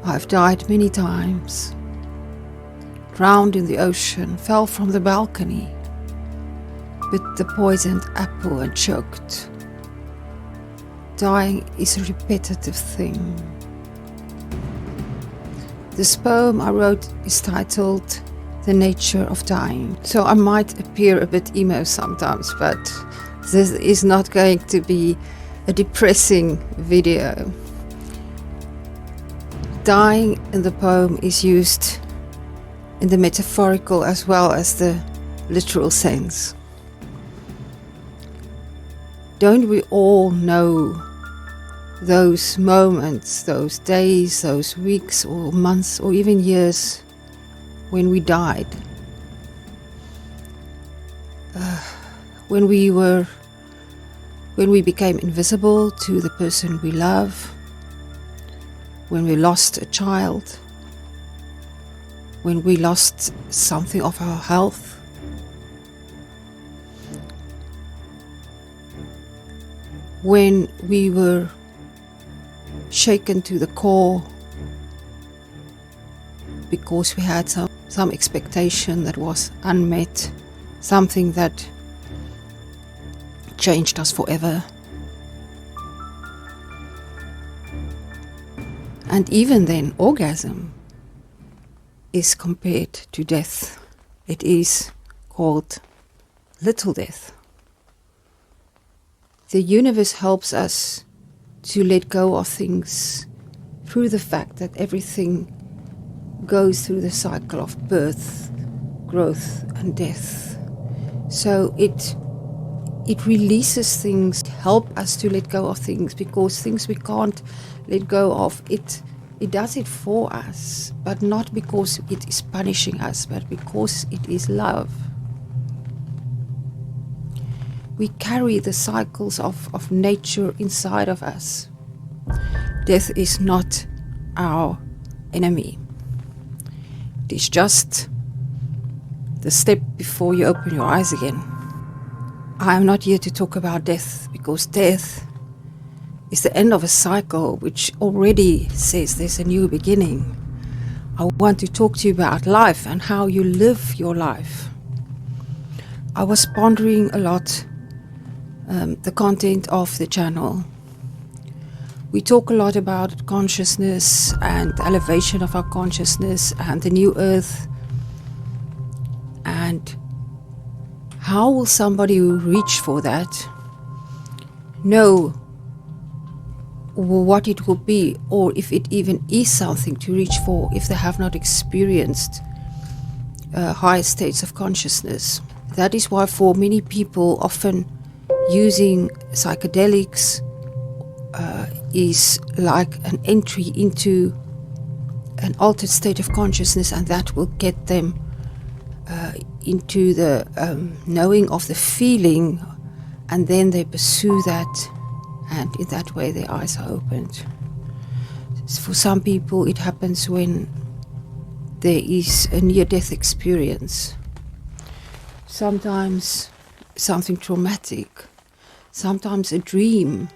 I've died many times, drowned in the ocean, fell from the balcony, bit the poisoned apple and choked. Dying is a repetitive thing. This poem I wrote is titled The Nature of Dying. So I might appear a bit emo sometimes, but this is not going to be a depressing video. Dying in the poem is used in the metaphorical as well as the literal sense. Don't we all know those moments, those days, those weeks or months or even years when we died? When we became invisible to the person we love, when we lost a child, when we lost something of our health, when we were shaken to the core because we had some expectation that was unmet, something that changed us forever. And even then, orgasm is compared to death. It is called little death. The universe helps us to let go of things through the fact that everything goes through the cycle of birth, growth, and death. So it releases things, help us to let go of things, because things we can't let go of, it does it for us, but not because it is punishing us, but because it is love. We carry the cycles of nature inside of us. Death is not our enemy. It is just the step before you open your eyes again. I am not here to talk about death, because death is the end of a cycle which already says there's a new beginning. I want to talk to you about life and how you live your life. I was pondering a lot the content of the channel. We talk a lot about consciousness and elevation of our consciousness and the new earth. And how will somebody who reach for that know what it will be, or if it even is something to reach for, if they have not experienced higher states of consciousness? That is why for many people, often using psychedelics is like an entry into an altered state of consciousness, and that will get them into the knowing of the feeling, and then they pursue that, and in that way their eyes are opened. For some people it happens when there is a near-death experience, sometimes something traumatic, sometimes a dream,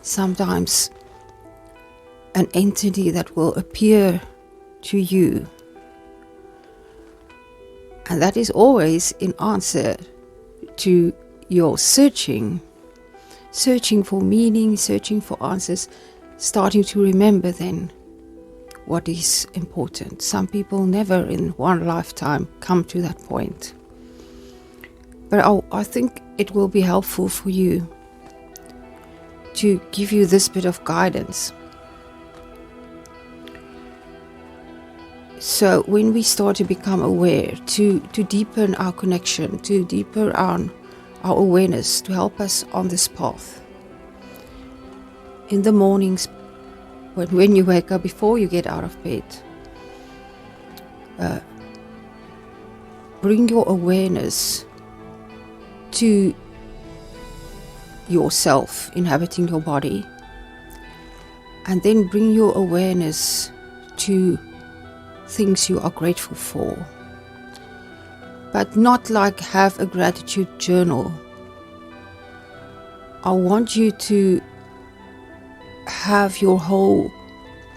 sometimes an entity that will appear to you. And that is always in answer to your searching for meaning, searching for answers, starting to remember then what is important. Some people never in one lifetime come to that point. But I think it will be helpful for you to give you this bit of guidance. So when we start to become aware, to deepen our connection, to deepen our awareness, to help us on this path. In the mornings, when you wake up, before you get out of bed, bring your awareness to yourself inhabiting your body, and then bring your awareness to things you are grateful for, but not like have a gratitude journal. I want you to have your whole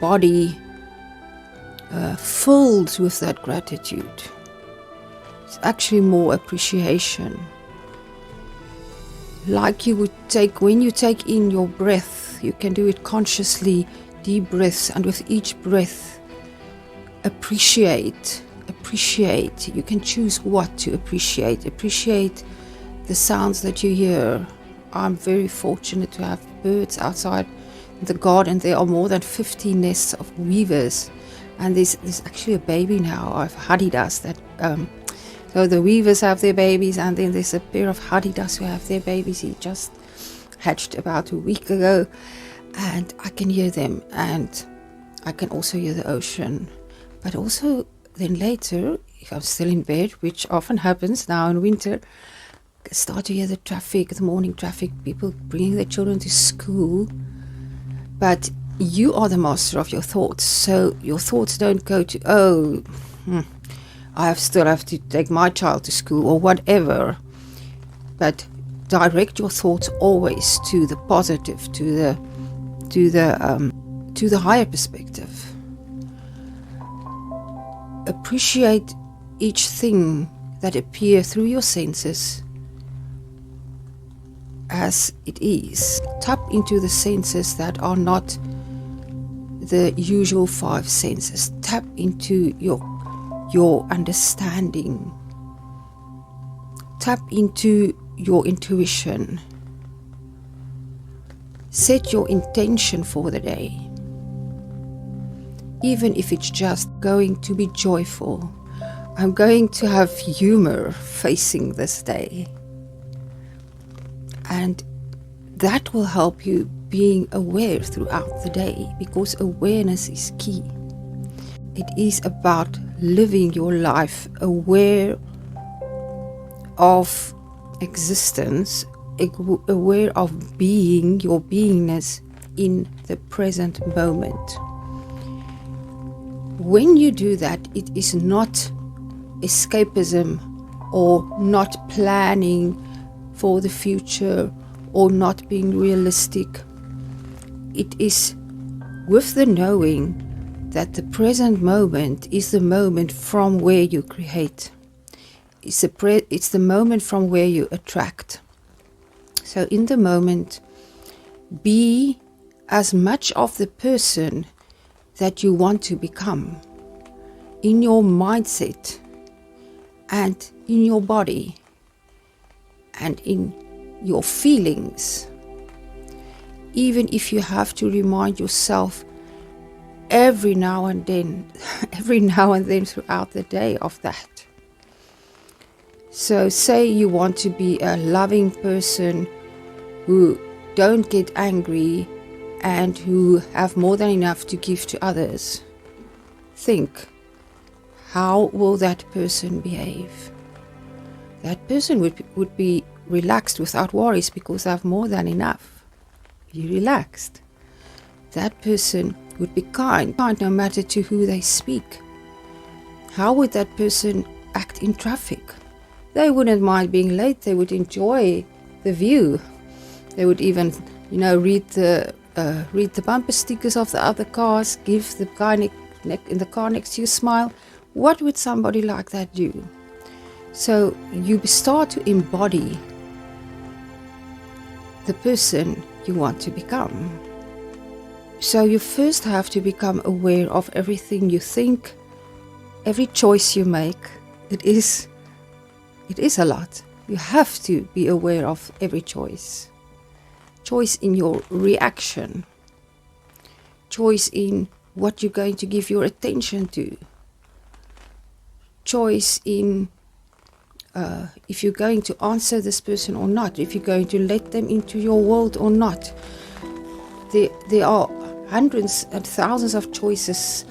body filled with that gratitude. It's actually more appreciation. Like you would take, when you take in your breath, you can do it consciously, deep breaths, and with each breath, appreciate. You can choose what to appreciate. Appreciate the sounds that you hear. I'm very fortunate to have birds outside the garden. There are more than 50 nests of weavers, and there's actually a baby now of hadidas that so the weavers have their babies, and then there's a pair of hadidas who have their babies. He just hatched about a week ago, and I can hear them, and I can also hear the ocean. But also then later, if I'm still in bed, which often happens now in winter, I start to hear the traffic, the morning traffic, people bringing their children to school. But you are the master of your thoughts, so your thoughts don't go to, I still have to take my child to school or whatever. But direct your thoughts always to the positive, to the higher perspective. Appreciate each thing that appears through your senses as it is. Tap into the senses that are not the usual 5 senses. Tap into your understanding. Tap into your intuition. Set your intention for the day. Even if it's just going to be joyful. I'm going to have humor facing this day. And that will help you being aware throughout the day, because awareness is key. It is about living your life aware of existence, aware of being, your beingness in the present moment. When you do that, it is not escapism or not planning for the future or not being realistic. It is with the knowing that the present moment is the moment from where you create. It's the moment from where you attract. So in the moment, be as much of the person that you want to become in your mindset and in your body and in your feelings. Even if you have to remind yourself every now and then throughout the day of that. So say you want to be a loving person who don't get angry and who have more than enough to give to others. Think, how will that person behave? That person would be relaxed without worries because they have more than enough. Be relaxed. That person would be kind no matter to who they speak. How would that person act in traffic? They wouldn't mind being late. They would enjoy the view. They would even, read the bumper stickers of the other cars, give the guy in the car next to you a smile. What would somebody like that do? So you start to embody the person you want to become. So you first have to become aware of everything you think, every choice you make. It is a lot. You have to be aware of every choice. Choice in your reaction. Choice in what you're going to give your attention to. Choice in if you're going to answer this person or not, if you're going to let them into your world or not. There are hundreds and thousands of choices.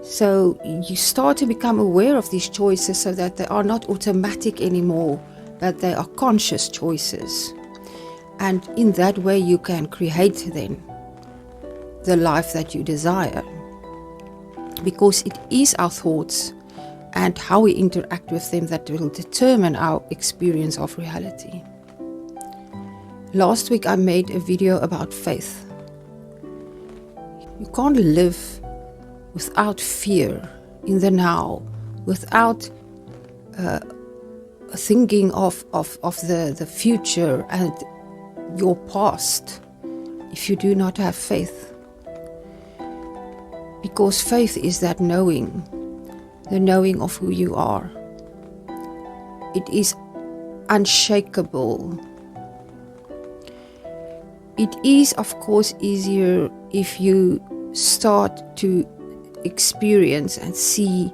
So you start to become aware of these choices so that they are not automatic anymore, but they are conscious choices. And in that way you can create then the life that you desire. Because it is our thoughts and how we interact with them that will determine our experience of reality. Last week I made a video about faith. You can't live without fear. in the now, without thinking of the future and your past, if you do not have faith. Because faith is that knowing, the knowing of who you are. It is unshakable. It is, of course, easier if you start to experience and see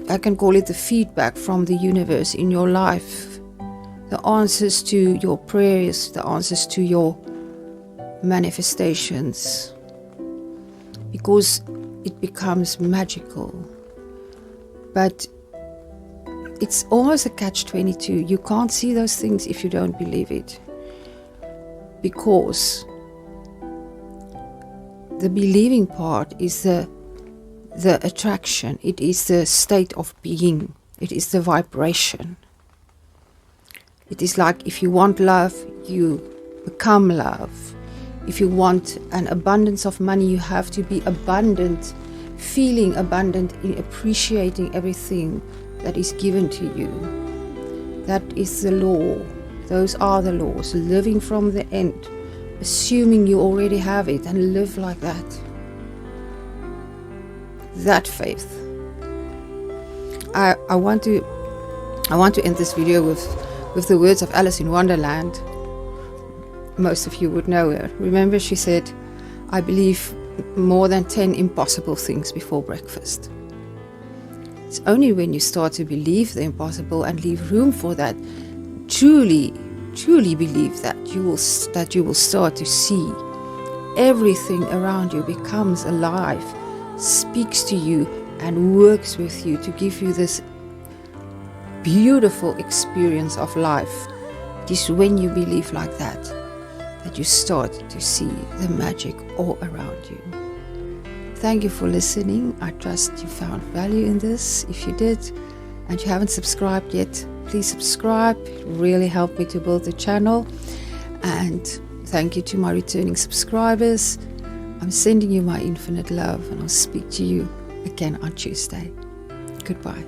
I can call it the feedback from the universe in your life, the answers to your prayers, the answers to your manifestations, because it becomes magical. But it's almost a catch-22. You can't see those things if you don't believe it, because the believing part is the attraction. It is the state of being. It is the vibration. It is like if you want love, you become love. If you want an abundance of money, you have to be abundant, feeling abundant, in appreciating everything that is given to you. That is the law. Those are the laws. Living from the end, assuming you already have it, and live like that. That faith. I want to end this video with the words of Alice in Wonderland. Most of you would know her. Remember, she said, "I believe more than 10 impossible things before breakfast." It's only when you start to believe the impossible and leave room for that, truly believe that you will start to see everything around you becomes alive, speaks to you and works with you to give you this beautiful experience of life. It is when you believe like that you start to see the magic all around you. Thank you for listening. I trust you found value in this. If you did and you haven't subscribed yet, please subscribe. It really helped me to build the channel. And thank you to my returning subscribers. I'm sending you my infinite love, and I'll speak to you again on Tuesday. Goodbye.